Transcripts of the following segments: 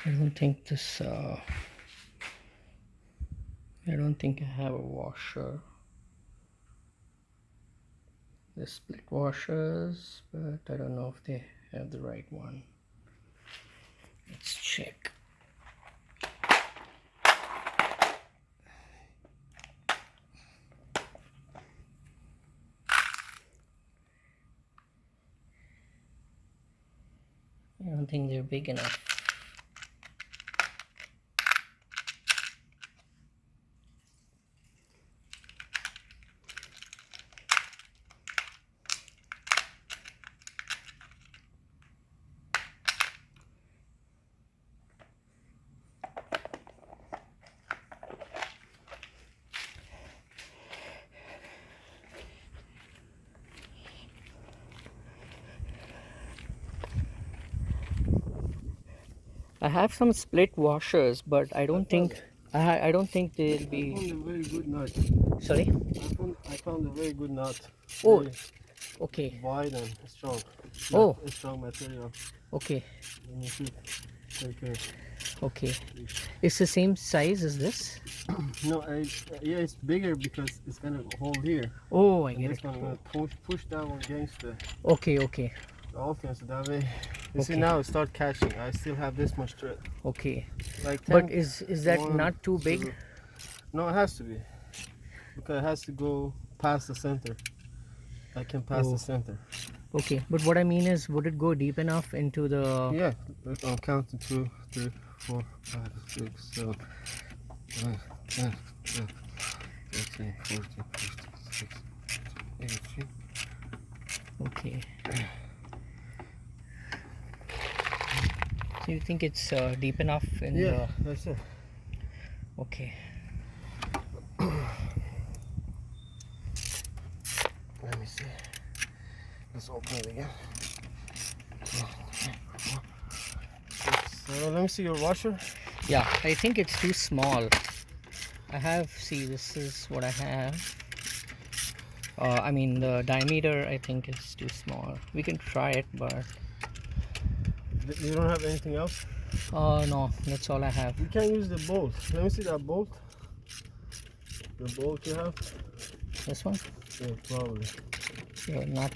I don't think this I don't think I have a washer. The split washers, but I don't know if they have the right one. Let's check. I don't think they're big enough. I have some split washers, but I don't think I don't think they'll be. I found a very good nut. Sorry. I found a very good nut. Oh, Very okay. wide and strong. Oh, A strong material. okay, And you should take care. okay. It's the same size as this. No, yeah, it's bigger because it's gonna hold here. Oh, I And get this it. one gonna push that one against the Okay, okay, open, so that way. You see okay, now it start catching. I still have this much thread. okay. Like But 10. is that One, not too big? two. No, it has to be. Because it has to go past the center. I can pass the Oh, center. okay. But what I mean is, would it go deep enough into the? Yeah, I'm counting 2, 3, 4, 5, 6, 7, 9, 10, 12, 13, 14, 15, 16, 18. Okay. So you think it's deep enough in Yeah, the? that's it. Okay. Let me see. Let's open it again. So let me see your washer. Yeah, I think it's too small. I have. See, this is what I have. I mean, the diameter I think is too small. We can try it, but You don't have anything else? no, that's all I have. You can't use the bolt. Let me see that bolt. The bolt you have? This one? Yeah, probably. Not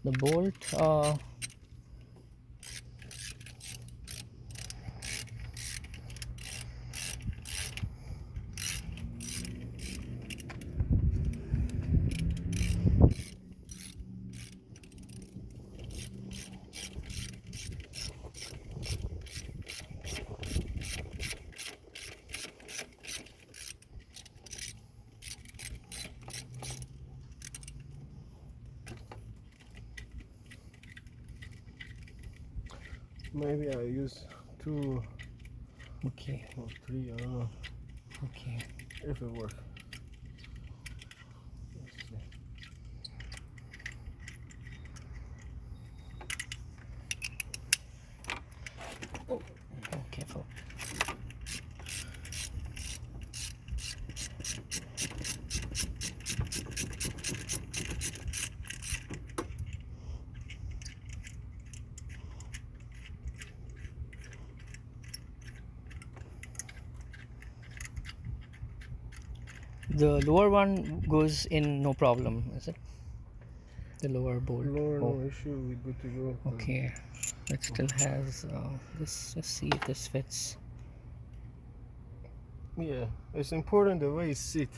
the bolt. Maybe I use 2 Okay, or 3, I don't know. okay. If it works. Let's see. Oh, careful. The lower one goes in no problem, is it? The lower bolt. Lower, Oh, no issue. We're good to go. okay. It still has this. Let's see if this fits. Yeah, it's important the way it sits.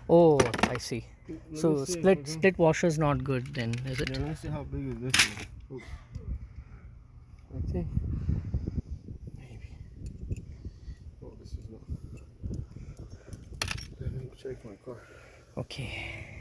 Oh, I see. Let me So see if I can. split washer is not good then, is it? Yeah, let me see how big this is. Oh, I think maybe. Oh, this is not. Let me check my car. Okay.